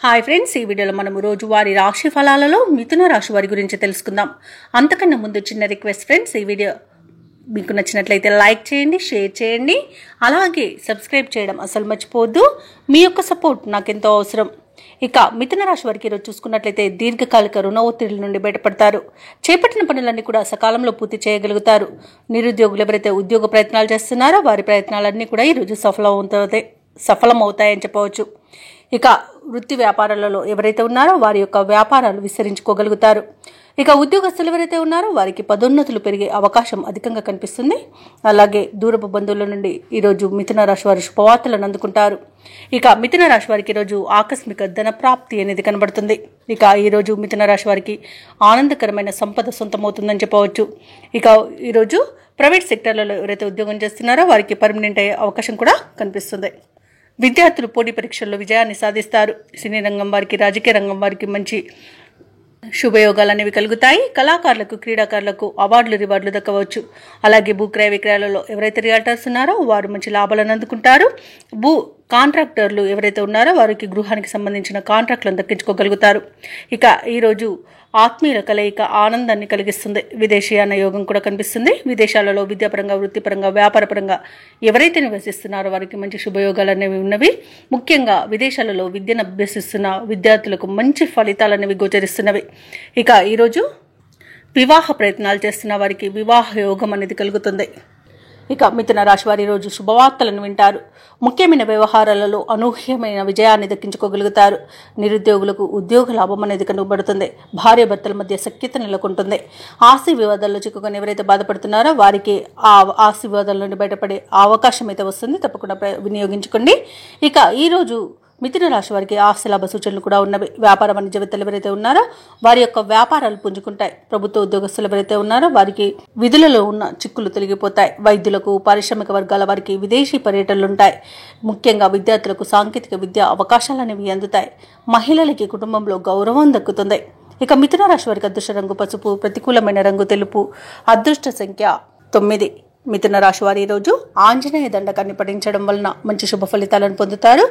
Hi friends, ఈ వీడియోలో మనము రోజువారీ రాశి ఫలాలలో మిథున రాశి వారి గురించి తెలుసుకుందాం. అంతకన్నా ముందు చిన్న రిక్వెస్ట్ ఫ్రెండ్స్, ఈ వీడియో మీకు నచ్చినట్లయితే లైక్ చేయండి, షేర్ చేయండి, అలాగే సబ్స్క్రైబ్ చేయడం అసలు మర్చిపోవద్దు. మీ యొక్క సపోర్ట్ నాకెంతో అవసరం. ఇక మిథున రాశి వారికి ఈరోజు చూసుకున్నట్లయితే దీర్ఘకాలిక రుణ ఒత్తిడి నుండి బయటపడతారు. చేపట్టిన పనులన్నీ కూడా సకాలంలో పూర్తి చేయగలుగుతారు. నిరుద్యోగులు ఎవరైతే ఉద్యోగ ప్రయత్నాలు చేస్తున్నారో వారి ప్రయత్నాలన్నీ కూడా ఈరోజు సఫలమవుతాయని చెప్పవచ్చు. ఇక వృత్తి వ్యాపారాలలో ఎవరైతే ఉన్నారో వారి యొక్క వ్యాపారాలు విస్తరించుకోగలుగుతారు. ఇక ఉద్యోగస్తులు ఎవరైతే ఉన్నారో వారికి పదోన్నతులు పెరిగే అవకాశం అధికంగా కనిపిస్తుంది. అలాగే దూరపు బంధువుల నుండి ఈరోజు మిథున రాశి వారు శుభవార్తలను అందుకుంటారు. ఇక మిథున రాశి వారికి ఈరోజు ఆకస్మిక ధన ప్రాప్తి అనేది కనబడుతుంది. ఇక ఈరోజు మిథున రాశి వారికి ఆనందకరమైన సంపద సొంతమవుతుందని చెప్పవచ్చు. ఇక ఈరోజు ప్రైవేట్ సెక్టర్లలో ఎవరైతే ఉద్యోగం చేస్తున్నారో వారికి పర్మనెంట్ అయ్యే అవకాశం కూడా కనిపిస్తుంది. విద్యార్థులు పోటీ పరీక్షల్లో విజయాన్ని సాధిస్తారు. సినీ రంగం వారికి, రాజకీయ రంగం వారికి మంచి శుభయోగాలు అనేవి కలుగుతాయి. కళాకారులకు, క్రీడాకారులకు అవార్డులు, రివార్డులు దక్కవచ్చు. అలాగే భూక్రయ విక్రయాలలో ఎవరైతే రియాల్టర్స్ ఉన్నారో వారు మంచి లాభాలను అందుకుంటారు. కాంట్రాక్టర్లు ఎవరైతే ఉన్నారో వారికి గృహానికి సంబంధించిన కాంట్రాక్టులను దక్కించుకోగలుగుతారు. ఇక ఈరోజు ఆత్మీయుల కలయిక ఆనందాన్ని కలిగిస్తుంది. విదేశీయాన యోగం కూడా కనిపిస్తుంది. విదేశాలలో విద్యాపరంగా, వృత్తిపరంగా, వ్యాపారపరంగా ఎవరైతే నివసిస్తున్నారో వారికి మంచి శుభయోగాలు అనేవి ఉన్నవి. ముఖ్యంగా విదేశాలలో విద్యను అభ్యసిస్తున్న విద్యార్థులకు మంచి ఫలితాలు అనేవి గోచరిస్తున్నవి. ఇక ఈరోజు వివాహ ప్రయత్నాలు చేస్తున్న వారికి వివాహ యోగం అనేది కలుగుతుంది. ఇక మిథున రాశి వారి రోజు శుభవార్తలను వింటారు. ముఖ్యమైన వ్యవహారాలలో అనూహ్యమైన విజయాన్ని దక్కించుకోగలుగుతారు. నిరుద్యోగులకు ఉద్యోగ లాభం అనేది కనుగొబడుతుంది. భార్యాభర్తల మధ్య సఖ్యత నెలకొంటుంది. ఆస్తి వివాదాల్లో చిక్కుకొని ఎవరైతే బాధపడుతున్నారో వారికి ఆ ఆస్తి వివాదాల నుండి బయటపడే అవకాశం అయితే వస్తుంది. తప్పకుండా వినియోగించుకోండి. ఇక ఈరోజు మిథున రాశి వారికి ఆస్తి లాభ సూచనలు కూడా ఉన్నవి. వ్యాపార వాణిజ్యవేత్తలు ఎవరైతే ఉన్నారో వారి యొక్క వ్యాపారాలు పుంజుకుంటాయి. ప్రభుత్వ ఉద్యోగస్తులు ఎవరైతే ఉన్నారో వారికి విధులలో ఉన్న చిక్కులు తొలగిపోతాయి. వైద్యులకు, పారిశ్రామిక వర్గాల వారికి విదేశీ పర్యటనలు ఉంటాయి. ముఖ్యంగా విద్యార్థులకు సాంకేతిక విద్య అవకాశాలు అనేవి అందుతాయి. మహిళలకి కుటుంబంలో గౌరవం దక్కుతుంది. ఇక మిథున రాశి వారికి అదృష్ట రంగు పసుపు, ప్రతికూలమైన రంగు తెలుపు, అదృష్ట సంఖ్య 9. మిథున రాశి వారి ఈరోజు ఆంజనేయ దండకాన్ని పఠించడం వలన మంచి శుభ ఫలితాలను పొందుతారు.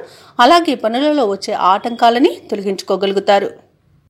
అలాగే పనులలో వచ్చే ఆటంకాలని తొలగించుకోగలుగుతారు.